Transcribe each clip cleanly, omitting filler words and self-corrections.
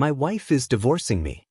My wife is divorcing me.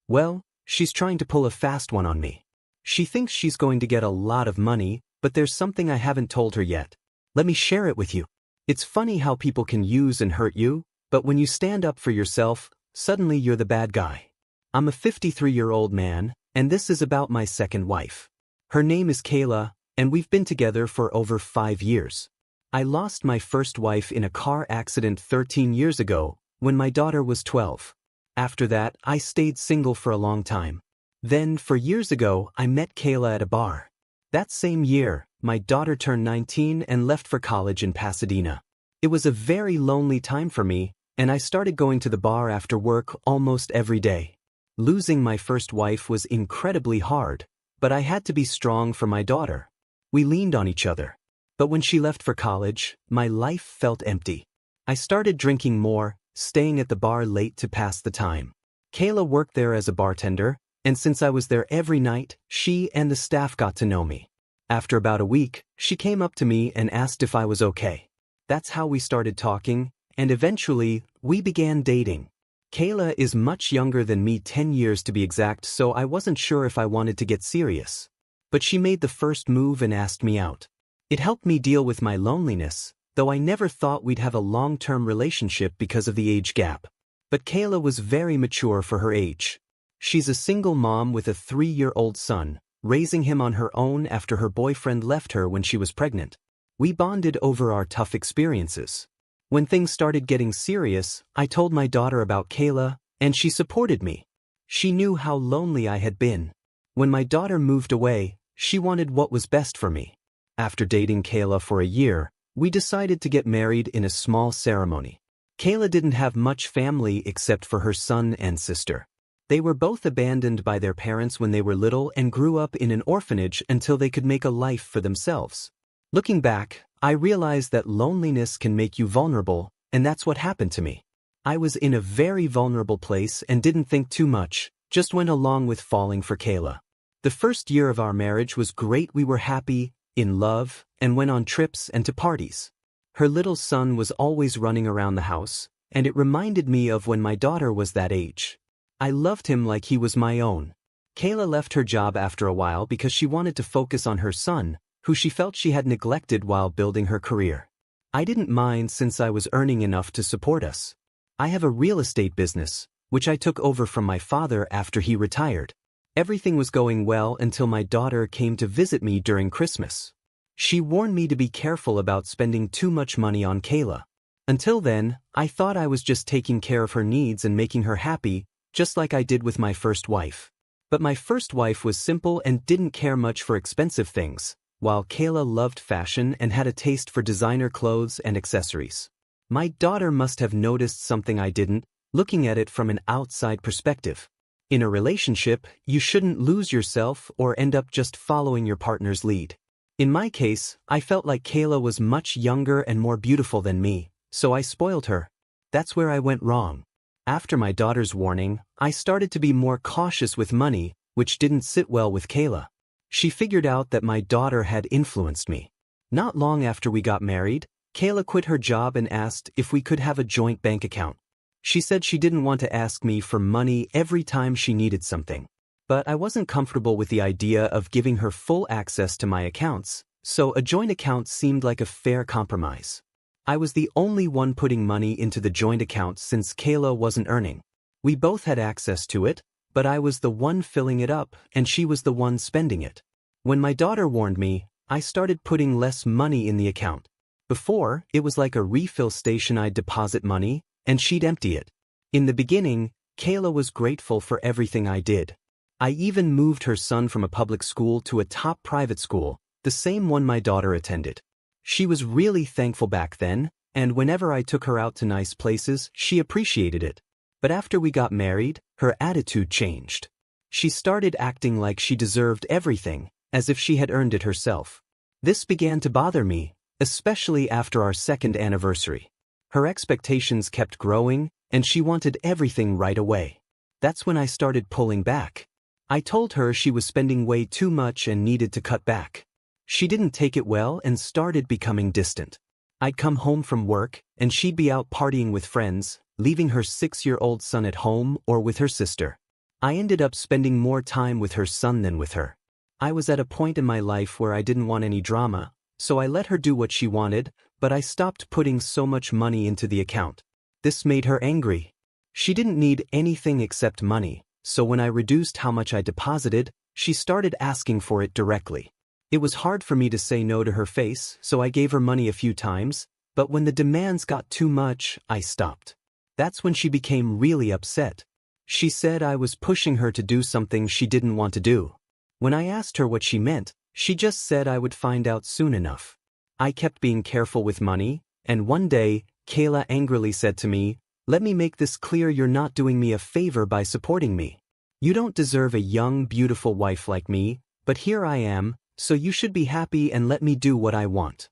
Well, she's trying to pull a fast one on me. She thinks she's going to get a lot of money, but there's something I haven't told her yet. Let me share it with you. It's funny how people can use and hurt you, but when you stand up for yourself, suddenly you're the bad guy. I'm a 53-year-old man, and this is about my second wife. Her name is Kayla, and we've been together for over 5 years. I lost my first wife in a car accident 13 years ago, when my daughter was 12. After that, I stayed single for a long time. Then, 4 years ago, I met Kayla at a bar. That same year, my daughter turned 19 and left for college in Pasadena. It was a very lonely time for me, and I started going to the bar after work almost every day. Losing my first wife was incredibly hard, but I had to be strong for my daughter. We leaned on each other. But when she left for college, my life felt empty. I started drinking more, staying at the bar late to pass the time. Kayla worked there as a bartender, and since I was there every night, she and the staff got to know me. After about a week, she came up to me and asked if I was okay. That's how we started talking, and eventually, we began dating. Kayla is much younger than me, 10 years to be exact, so I wasn't sure if I wanted to get serious. But she made the first move and asked me out. It helped me deal with my loneliness, though I never thought we'd have a long-term relationship because of the age gap. But Kayla was very mature for her age. She's a single mom with a 3-year-old son, raising him on her own after her boyfriend left her when she was pregnant. We bonded over our tough experiences. When things started getting serious, I told my daughter about Kayla, and she supported me. She knew how lonely I had been. When my daughter moved away, she wanted what was best for me. After dating Kayla for a year, we decided to get married in a small ceremony. Kayla didn't have much family except for her son and sister. They were both abandoned by their parents when they were little and grew up in an orphanage until they could make a life for themselves. Looking back, I realized that loneliness can make you vulnerable, and that's what happened to me. I was in a very vulnerable place and didn't think too much, just went along with falling for Kayla. The first year of our marriage was great. We were happy, in love, and went on trips and to parties. Her little son was always running around the house, and it reminded me of when my daughter was that age. I loved him like he was my own. Kayla left her job after a while because she wanted to focus on her son, who she felt she had neglected while building her career. I didn't mind since I was earning enough to support us. I have a real estate business, which I took over from my father after he retired. Everything was going well until my daughter came to visit me during Christmas. She warned me to be careful about spending too much money on Kayla. Until then, I thought I was just taking care of her needs and making her happy, just like I did with my first wife. But my first wife was simple and didn't care much for expensive things, while Kayla loved fashion and had a taste for designer clothes and accessories. My daughter must have noticed something I didn't, looking at it from an outside perspective. In a relationship, you shouldn't lose yourself or end up just following your partner's lead. In my case, I felt like Kayla was much younger and more beautiful than me, so I spoiled her. That's where I went wrong. After my daughter's warning, I started to be more cautious with money, which didn't sit well with Kayla. She figured out that my daughter had influenced me. Not long after we got married, Kayla quit her job and asked if we could have a joint bank account. She said she didn't want to ask me for money every time she needed something. But I wasn't comfortable with the idea of giving her full access to my accounts, so a joint account seemed like a fair compromise. I was the only one putting money into the joint account since Kayla wasn't earning. We both had access to it, but I was the one filling it up and she was the one spending it. When my daughter warned me, I started putting less money in the account. Before, it was like a refill station. I'd deposit money, and she'd empty it. In the beginning, Kayla was grateful for everything I did. I even moved her son from a public school to a top private school, the same one my daughter attended. She was really thankful back then, and whenever I took her out to nice places, she appreciated it. But after we got married, her attitude changed. She started acting like she deserved everything, as if she had earned it herself. This began to bother me, especially after our second anniversary. Her expectations kept growing, and she wanted everything right away. That's when I started pulling back. I told her she was spending way too much and needed to cut back. She didn't take it well and started becoming distant. I'd come home from work, and she'd be out partying with friends, leaving her 6-year-old son at home or with her sister. I ended up spending more time with her son than with her. I was at a point in my life where I didn't want any drama, so I let her do what she wanted, but I stopped putting so much money into the account. This made her angry. She didn't need anything except money, so when I reduced how much I deposited, she started asking for it directly. It was hard for me to say no to her face, so I gave her money a few times, but when the demands got too much, I stopped. That's when she became really upset. She said I was pushing her to do something she didn't want to do. When I asked her what she meant, she just said I would find out soon enough. I kept being careful with money, and one day, Kayla angrily said to me, "Let me make this clear, you're not doing me a favor by supporting me. You don't deserve a young, beautiful wife like me, but here I am, so you should be happy and let me do what I want."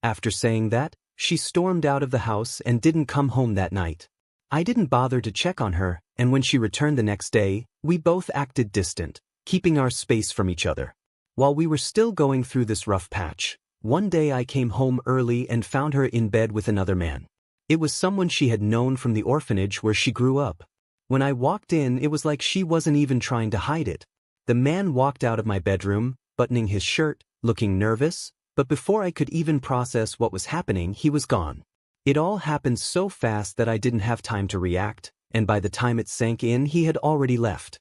After saying that, she stormed out of the house and didn't come home that night. I didn't bother to check on her, and when she returned the next day, we both acted distant, keeping our space from each other. While we were still going through this rough patch, one day I came home early and found her in bed with another man. It was someone she had known from the orphanage where she grew up. When I walked in, it was like she wasn't even trying to hide it. The man walked out of my bedroom, buttoning his shirt, looking nervous, but before I could even process what was happening, he was gone. It all happened so fast that I didn't have time to react, and by the time it sank in, he had already left.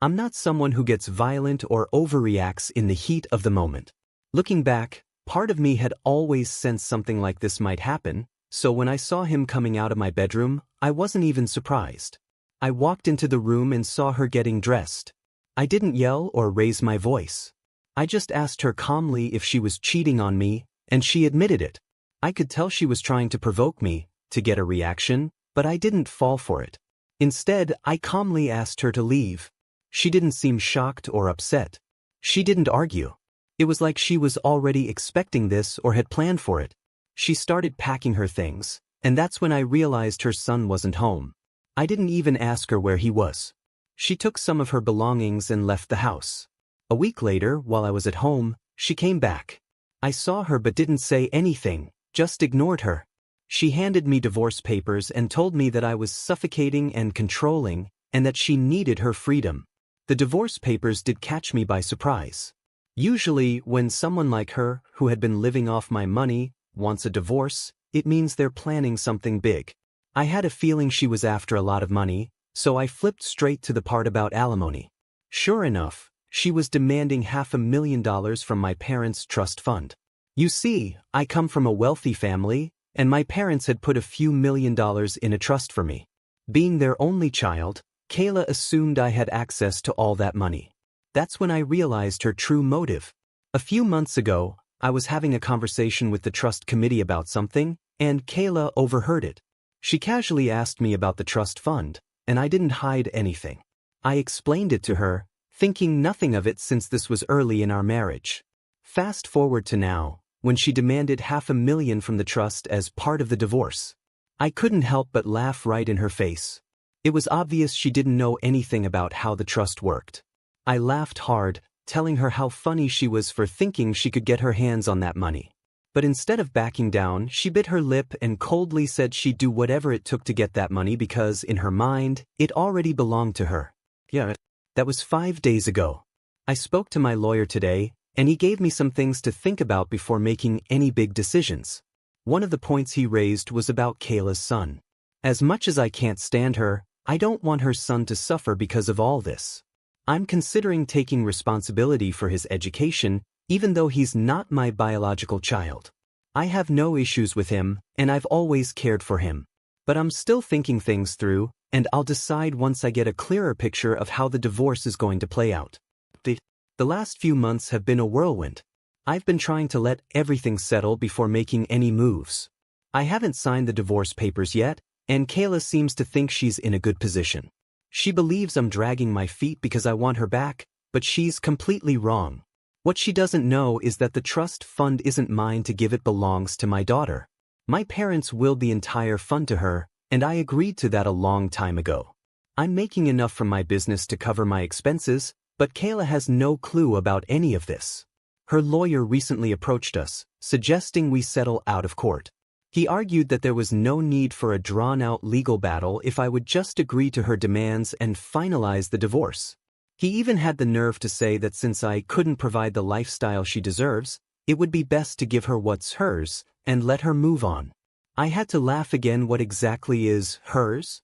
I'm not someone who gets violent or overreacts in the heat of the moment. Looking back, part of me had always sensed something like this might happen, so when I saw him coming out of my bedroom, I wasn't even surprised. I walked into the room and saw her getting dressed. I didn't yell or raise my voice. I just asked her calmly if she was cheating on me, and she admitted it. I could tell she was trying to provoke me, to get a reaction, but I didn't fall for it. Instead, I calmly asked her to leave. She didn't seem shocked or upset. She didn't argue. It was like she was already expecting this or had planned for it. She started packing her things, and that's when I realized her son wasn't home. I didn't even ask her where he was. She took some of her belongings and left the house. A week later, while I was at home, she came back. I saw her but didn't say anything, just ignored her. She handed me divorce papers and told me that I was suffocating and controlling, and that she needed her freedom. The divorce papers did catch me by surprise. Usually, when someone like her, who had been living off my money, wants a divorce, it means they're planning something big. I had a feeling she was after a lot of money, so I flipped straight to the part about alimony. Sure enough, she was demanding $500,000 from my parents' trust fund. You see, I come from a wealthy family, and my parents had put a few $1,000,000 in a trust for me. Being their only child, Kayla assumed I had access to all that money. That's when I realized her true motive. A few months ago, I was having a conversation with the trust committee about something, and Kayla overheard it. She casually asked me about the trust fund, and I didn't hide anything. I explained it to her, thinking nothing of it since this was early in our marriage. Fast forward to now, when she demanded $500,000 from the trust as part of the divorce. I couldn't help but laugh right in her face. It was obvious she didn't know anything about how the trust worked. I laughed hard, telling her how funny she was for thinking she could get her hands on that money. But instead of backing down, she bit her lip and coldly said she'd do whatever it took to get that money because, in her mind, it already belonged to her. Yeah, that was 5 days ago. I spoke to my lawyer today, and he gave me some things to think about before making any big decisions. One of the points he raised was about Kayla's son. As much as I can't stand her, I don't want her son to suffer because of all this. I'm considering taking responsibility for his education, even though he's not my biological child. I have no issues with him, and I've always cared for him. But I'm still thinking things through, and I'll decide once I get a clearer picture of how the divorce is going to play out. The last few months have been a whirlwind. I've been trying to let everything settle before making any moves. I haven't signed the divorce papers yet, and Kayla seems to think she's in a good position. She believes I'm dragging my feet because I want her back, but she's completely wrong. What she doesn't know is that the trust fund isn't mine to give, it belongs to my daughter. My parents willed the entire fund to her, and I agreed to that a long time ago. I'm making enough from my business to cover my expenses, but Kayla has no clue about any of this. Her lawyer recently approached us, suggesting we settle out of court. He argued that there was no need for a drawn-out legal battle if I would just agree to her demands and finalize the divorce. He even had the nerve to say that since I couldn't provide the lifestyle she deserves, it would be best to give her what's hers and let her move on. I had to laugh again. What exactly is hers?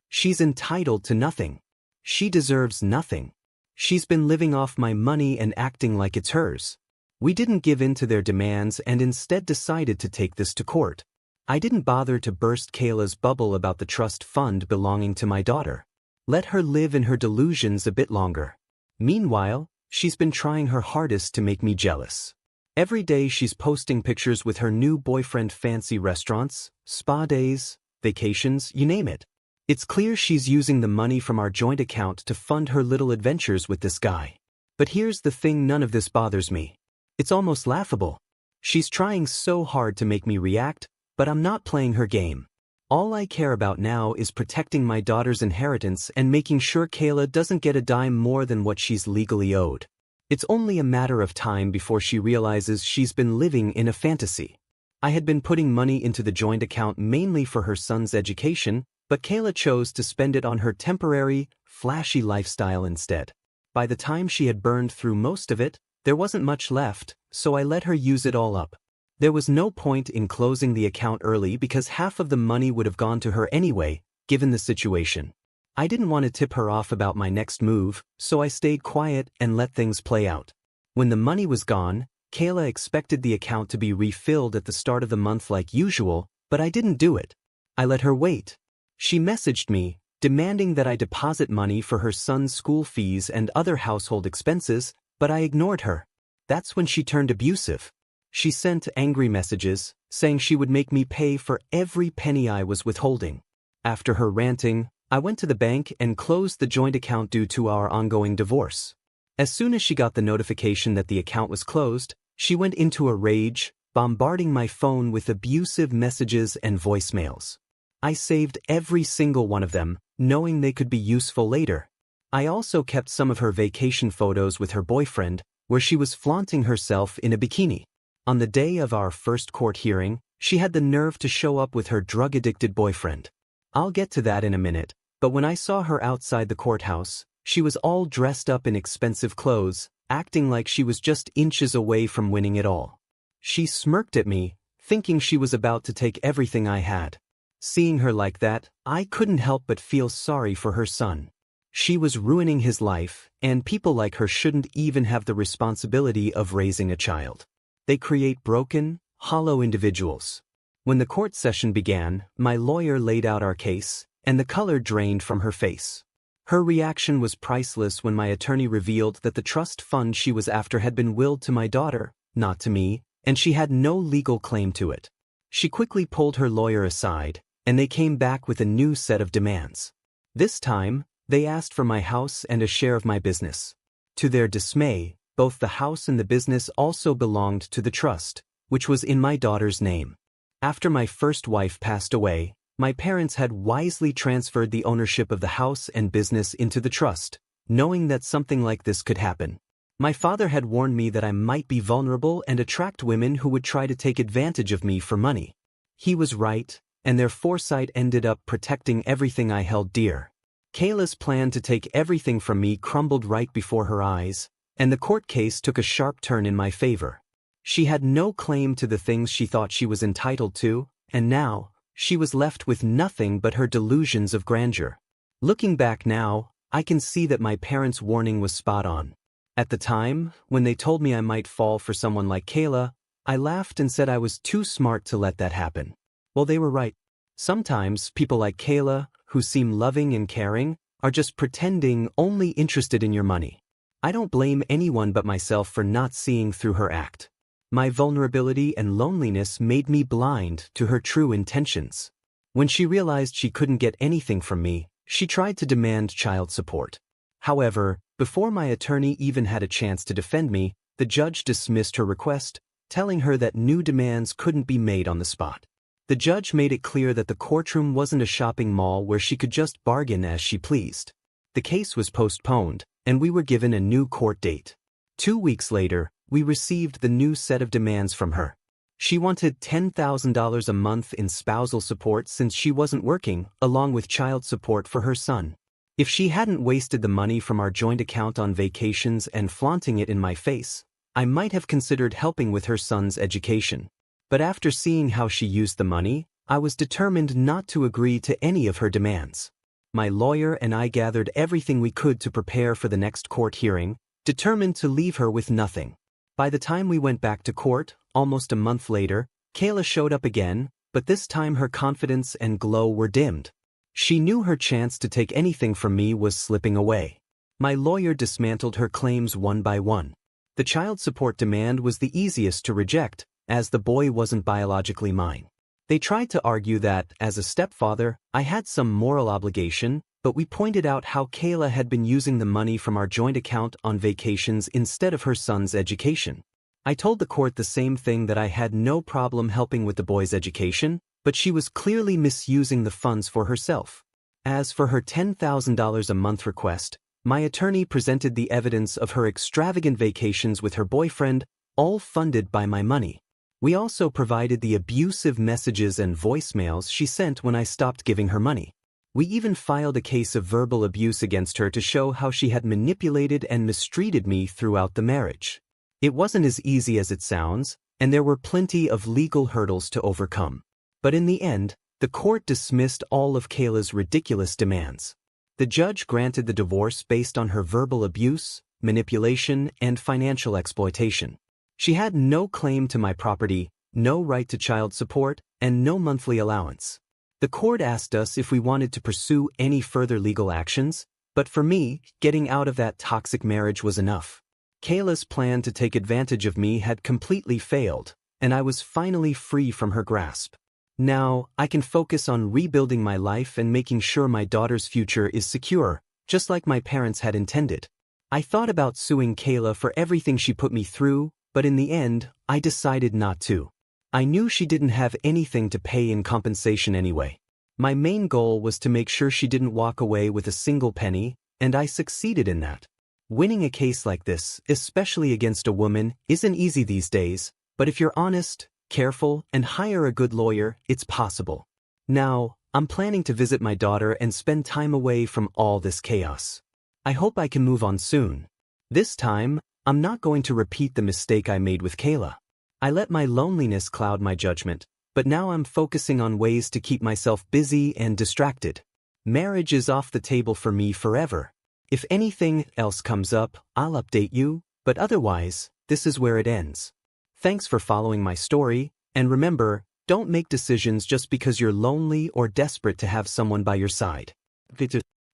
She's entitled to nothing. She deserves nothing. She's been living off my money and acting like it's hers. We didn't give in to their demands and instead decided to take this to court. I didn't bother to burst Kayla's bubble about the trust fund belonging to my daughter. Let her live in her delusions a bit longer. Meanwhile, she's been trying her hardest to make me jealous. Every day she's posting pictures with her new boyfriend, fancy restaurants, spa days, vacations, you name it. It's clear she's using the money from our joint account to fund her little adventures with this guy. But here's the thing, none of this bothers me. It's almost laughable. She's trying so hard to make me react, but I'm not playing her game. All I care about now is protecting my daughter's inheritance and making sure Kayla doesn't get a dime more than what she's legally owed. It's only a matter of time before she realizes she's been living in a fantasy. I had been putting money into the joint account mainly for her son's education, but Kayla chose to spend it on her temporary, flashy lifestyle instead. By the time she had burned through most of it, there wasn't much left, so I let her use it all up. There was no point in closing the account early because half of the money would have gone to her anyway, given the situation. I didn't want to tip her off about my next move, so I stayed quiet and let things play out. When the money was gone, Kayla expected the account to be refilled at the start of the month like usual, but I didn't do it. I let her wait. She messaged me, demanding that I deposit money for her son's school fees and other household expenses, but I ignored her. That's when she turned abusive. She sent angry messages, saying she would make me pay for every penny I was withholding. After her ranting, I went to the bank and closed the joint account due to our ongoing divorce. As soon as she got the notification that the account was closed, she went into a rage, bombarding my phone with abusive messages and voicemails. I saved every single one of them, knowing they could be useful later. I also kept some of her vacation photos with her boyfriend, where she was flaunting herself in a bikini. On the day of our first court hearing, she had the nerve to show up with her drug-addicted boyfriend. I'll get to that in a minute, but when I saw her outside the courthouse, she was all dressed up in expensive clothes, acting like she was just inches away from winning it all. She smirked at me, thinking she was about to take everything I had. Seeing her like that, I couldn't help but feel sorry for her son. She was ruining his life, and people like her shouldn't even have the responsibility of raising a child. They create broken, hollow individuals. When the court session began, my lawyer laid out our case, and the color drained from her face. Her reaction was priceless when my attorney revealed that the trust fund she was after had been willed to my daughter, not to me, and she had no legal claim to it. She quickly pulled her lawyer aside, and they came back with a new set of demands. This time, they asked for my house and a share of my business. To their dismay, both the house and the business also belonged to the trust, which was in my daughter's name. After my first wife passed away, my parents had wisely transferred the ownership of the house and business into the trust, knowing that something like this could happen. My father had warned me that I might be vulnerable and attract women who would try to take advantage of me for money. He was right, and their foresight ended up protecting everything I held dear. Kayla's plan to take everything from me crumbled right before her eyes, and the court case took a sharp turn in my favor. She had no claim to the things she thought she was entitled to, and now, she was left with nothing but her delusions of grandeur. Looking back now, I can see that my parents' warning was spot on. At the time, when they told me I might fall for someone like Kayla, I laughed and said I was too smart to let that happen. Well, they were right. Sometimes people like Kayla, who seem loving and caring, are just pretending, only interested in your money. I don't blame anyone but myself for not seeing through her act. My vulnerability and loneliness made me blind to her true intentions. When she realized she couldn't get anything from me, she tried to demand child support. However, before my attorney even had a chance to defend me, the judge dismissed her request, telling her that new demands couldn't be made on the spot. The judge made it clear that the courtroom wasn't a shopping mall where she could just bargain as she pleased. The case was postponed, and we were given a new court date. 2 weeks later, we received the new set of demands from her. She wanted $10,000 a month in spousal support since she wasn't working, along with child support for her son. If she hadn't wasted the money from our joint account on vacations and flaunting it in my face, I might have considered helping with her son's education. But after seeing how she used the money, I was determined not to agree to any of her demands. My lawyer and I gathered everything we could to prepare for the next court hearing, determined to leave her with nothing. By the time we went back to court, almost a month later, Kayla showed up again, but this time her confidence and glow were dimmed. She knew her chance to take anything from me was slipping away. My lawyer dismantled her claims one by one. The child support demand was the easiest to reject, as the boy wasn't biologically mine. They tried to argue that, as a stepfather, I had some moral obligation, but we pointed out how Kayla had been using the money from our joint account on vacations instead of her son's education. I told the court the same thing, that I had no problem helping with the boy's education, but she was clearly misusing the funds for herself. As for her $10,000 a month request, my attorney presented the evidence of her extravagant vacations with her boyfriend, all funded by my money. We also provided the abusive messages and voicemails she sent when I stopped giving her money. We even filed a case of verbal abuse against her to show how she had manipulated and mistreated me throughout the marriage. It wasn't as easy as it sounds, and there were plenty of legal hurdles to overcome. But in the end, the court dismissed all of Kayla's ridiculous demands. The judge granted the divorce based on her verbal abuse, manipulation, and financial exploitation. She had no claim to my property, no right to child support, and no monthly allowance. The court asked us if we wanted to pursue any further legal actions, but for me, getting out of that toxic marriage was enough. Kayla's plan to take advantage of me had completely failed, and I was finally free from her grasp. Now, I can focus on rebuilding my life and making sure my daughter's future is secure, just like my parents had intended. I thought about suing Kayla for everything she put me through, but in the end, I decided not to. I knew she didn't have anything to pay in compensation anyway. My main goal was to make sure she didn't walk away with a single penny, and I succeeded in that. Winning a case like this, especially against a woman, isn't easy these days, but if you're honest, careful, and hire a good lawyer, it's possible. Now, I'm planning to visit my daughter and spend time away from all this chaos. I hope I can move on soon. This time, I'm not going to repeat the mistake I made with Kayla. I let my loneliness cloud my judgment, but now I'm focusing on ways to keep myself busy and distracted. Marriage is off the table for me forever. If anything else comes up, I'll update you, but otherwise, this is where it ends. Thanks for following my story, and remember, don't make decisions just because you're lonely or desperate to have someone by your side.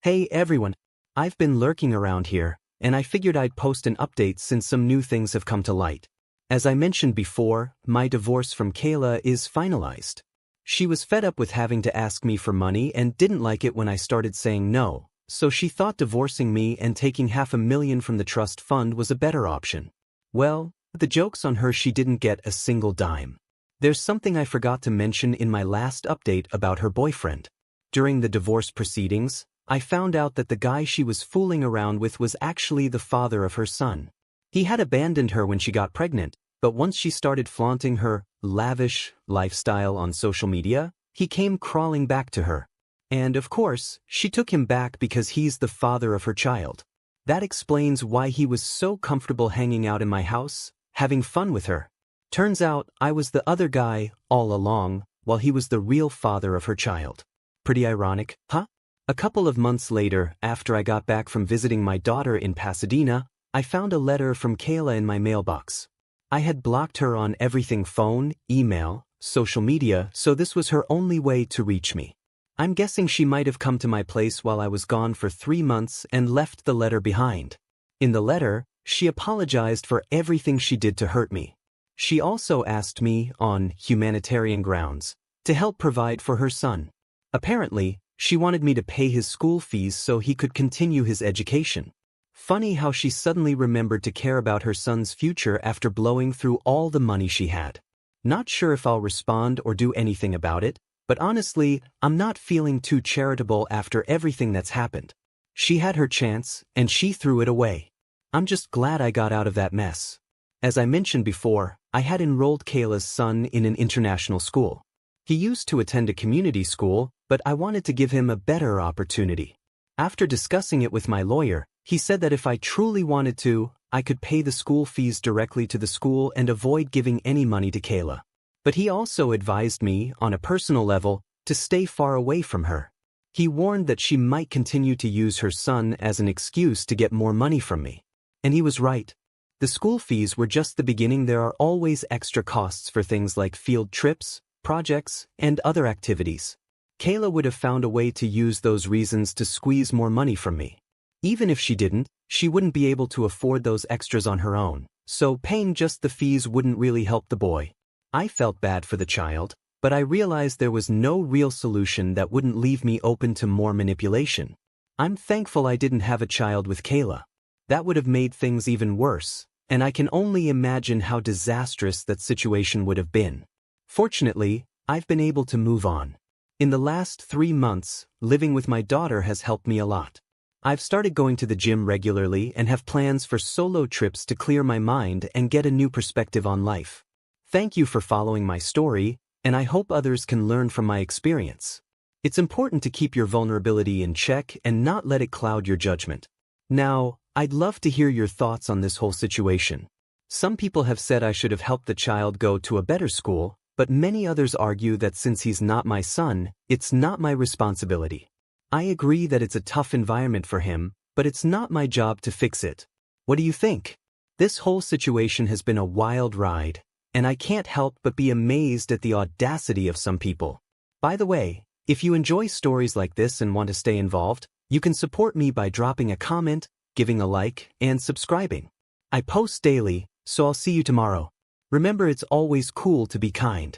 Hey everyone, I've been lurking around here, and I figured I'd post an update since some new things have come to light. As I mentioned before, my divorce from Kayla is finalized. She was fed up with having to ask me for money and didn't like it when I started saying no, so she thought divorcing me and taking $500,000 from the trust fund was a better option. Well, the joke's on her, she didn't get a single dime. There's something I forgot to mention in my last update about her boyfriend. During the divorce proceedings, I found out that the guy she was fooling around with was actually the father of her son. He had abandoned her when she got pregnant, but once she started flaunting her lavish lifestyle on social media, he came crawling back to her. And of course, she took him back because he's the father of her child. That explains why he was so comfortable hanging out in my house, having fun with her. Turns out I was the other guy all along, while he was the real father of her child. Pretty ironic, huh? A couple of months later, after I got back from visiting my daughter in Pasadena, I found a letter from Kayla in my mailbox. I had blocked her on everything: phone, email, social media, so this was her only way to reach me. I'm guessing she might have come to my place while I was gone for 3 months and left the letter behind. In the letter, she apologized for everything she did to hurt me. She also asked me, on humanitarian grounds, to help provide for her son. Apparently, she wanted me to pay his school fees so he could continue his education. Funny how she suddenly remembered to care about her son's future after blowing through all the money she had. Not sure if I'll respond or do anything about it, but honestly, I'm not feeling too charitable after everything that's happened. She had her chance, and she threw it away. I'm just glad I got out of that mess. As I mentioned before, I had enrolled Kayla's son in an international school. He used to attend a community school, but I wanted to give him a better opportunity. After discussing it with my lawyer, he said that if I truly wanted to, I could pay the school fees directly to the school and avoid giving any money to Kayla. But he also advised me, on a personal level, to stay far away from her. He warned that she might continue to use her son as an excuse to get more money from me. And he was right. The school fees were just the beginning. There are always extra costs for things like field trips, projects, and other activities. Kayla would have found a way to use those reasons to squeeze more money from me. Even if she didn't, she wouldn't be able to afford those extras on her own, so paying just the fees wouldn't really help the boy. I felt bad for the child, but I realized there was no real solution that wouldn't leave me open to more manipulation. I'm thankful I didn't have a child with Kayla. That would have made things even worse, and I can only imagine how disastrous that situation would have been. Fortunately, I've been able to move on. In the last 3 months, living with my daughter has helped me a lot. I've started going to the gym regularly and have plans for solo trips to clear my mind and get a new perspective on life. Thank you for following my story, and I hope others can learn from my experience. It's important to keep your vulnerability in check and not let it cloud your judgment. Now, I'd love to hear your thoughts on this whole situation. Some people have said I should have helped the child go to a better school, but many others argue that since he's not my son, it's not my responsibility. I agree that it's a tough environment for him, but it's not my job to fix it. What do you think? This whole situation has been a wild ride, and I can't help but be amazed at the audacity of some people. By the way, if you enjoy stories like this and want to stay involved, you can support me by dropping a comment, giving a like, and subscribing. I post daily, so I'll see you tomorrow. Remember, it's always cool to be kind.